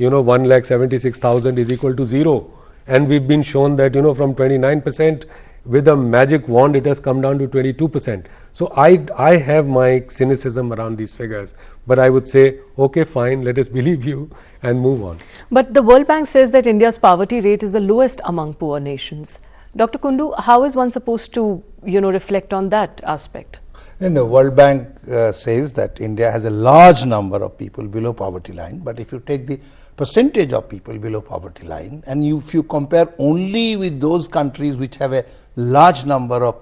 1,76,000 is equal to 0. And we've been shown that, from 29%, with a magic wand, it has come down to 22%. So I have my cynicism around these figures. But I would say, okay, fine, let us believe you and move on. But the World Bank says that India's poverty rate is the lowest among poor nations. Dr. Kundu, how is one supposed to, reflect on that aspect? And the World Bank says that India has a large number of people below poverty line, but if you take the percentage of people below poverty line and if you compare only with those countries which have a large number of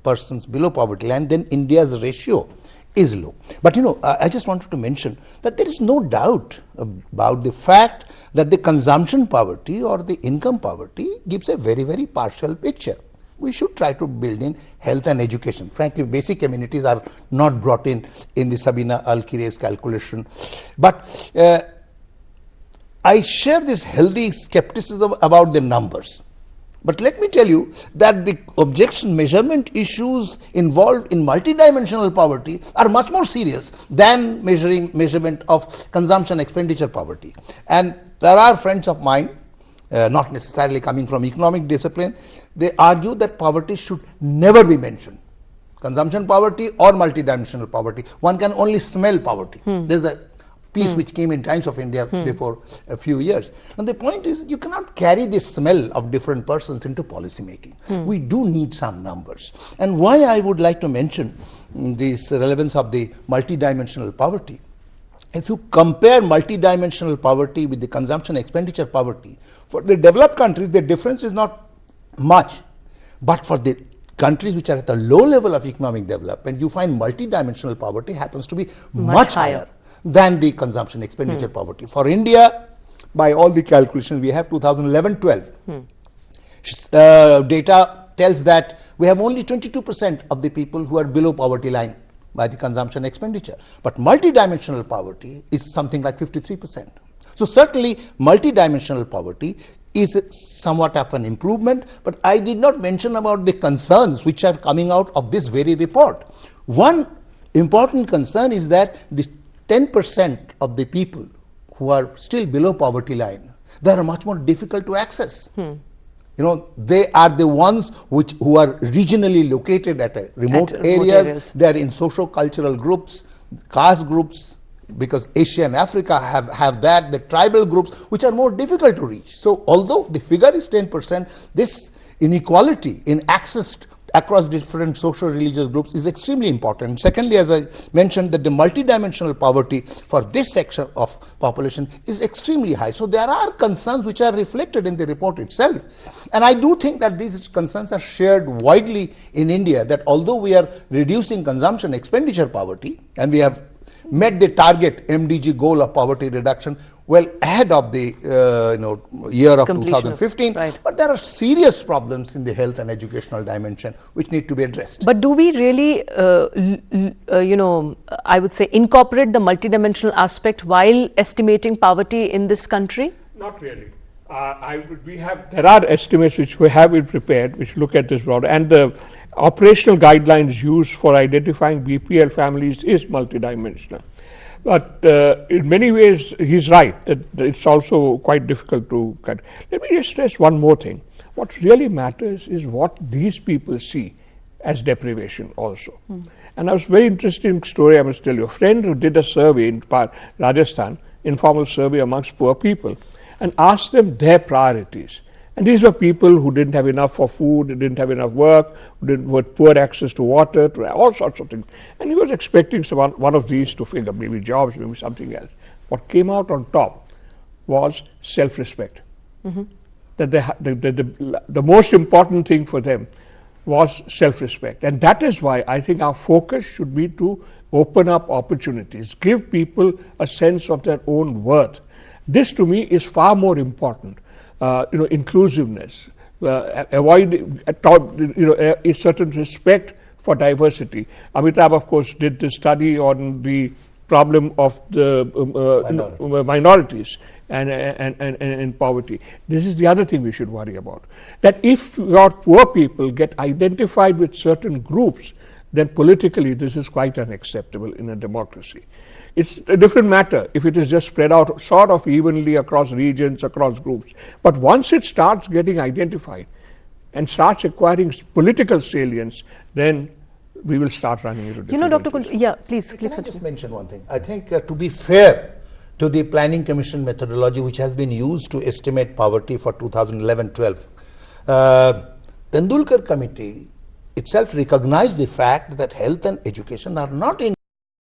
persons below poverty line, then India's ratio is low. But I just wanted to mention that there is no doubt about the fact that the consumption poverty or the income poverty gives a very, very partial picture. We should try to build in health and education. Frankly, basic amenities are not brought in the Sabina Al-Kire's calculation. But I share this healthy skepticism about the numbers. But let me tell you that the objection measurement issues involved in multidimensional poverty are much more serious than measurement of consumption expenditure poverty. And there are friends of mine, not necessarily coming from economic discipline, they argue that poverty should never be mentioned. Consumption poverty or multidimensional poverty. One can only smell poverty. There's a piece which came in Times of India before a few years. And the point is, you cannot carry the smell of different persons into policy making. We do need some numbers. And why I would like to mention this relevance of the multidimensional poverty. If you compare multidimensional poverty with the consumption expenditure poverty, for the developed countries, the difference is not much. But for the countries which are at a low level of economic development, you find multidimensional poverty happens to be much higher than the consumption expenditure poverty. For India, by all the calculations we have, 2011-12, data tells that we have only 22% of the people who are below poverty line by the consumption expenditure. But multidimensional poverty is something like 53%. So certainly multidimensional poverty is somewhat of an improvement, but I did not mention about the concerns which are coming out of this very report. One important concern is that the 10% of the people who are still below poverty line, they are much more difficult to access. They are the ones who are regionally located at remote areas. They are in socio-cultural groups, caste groups, because Asia and Africa have that, the tribal groups, which are more difficult to reach. So although the figure is 10%, this inequality in access across different social religious groups is extremely important. Secondly, as I mentioned, that the multidimensional poverty for this section of population is extremely high. So there are concerns which are reflected in the report itself. And I do think that these concerns are shared widely in India, that although we are reducing consumption expenditure poverty, and we have met the target MDG goal of poverty reduction well ahead of the year of 2015, but there are serious problems in the health and educational dimension which need to be addressed. But do we really, I would say, incorporate the multidimensional aspect while estimating poverty in this country? Not really. There are estimates which we have prepared, which look at this broad, and the operational guidelines used for identifying BPL families is multidimensional. But in many ways, he's right that it's also quite difficult to cut. Let me just stress one more thing. What really matters is what these people see as deprivation also. And I was very interesting story I must tell you. A friend who did a survey in Rajasthan, informal survey amongst poor people, and asked them their priorities. And these were people who didn't have enough for food, didn't have enough work, who had poor access to water, to all sorts of things. And he was expecting one of these to figure, maybe jobs, maybe something else. What came out on top was self-respect. That the most important thing for them was self-respect. And that is why I think our focus should be to open up opportunities, give people a sense of their own worth. This to me is far more important. Inclusiveness, avoid a certain respect for diversity. Amitabh, of course, did the study on the problem of the minorities and poverty. This is the other thing we should worry about. That if your poor people get identified with certain groups, then politically this is quite unacceptable in a democracy. It's a different matter if it is just spread out sort of evenly across regions, across groups. But once it starts getting identified and starts acquiring political salience, then we will start running into different. You know, Dr. Kundu, yeah, please. Can I just mention one thing? I think to be fair to the Planning Commission methodology which has been used to estimate poverty for 2011-12, Tendulkar Committee itself recognized the fact that health and education are not in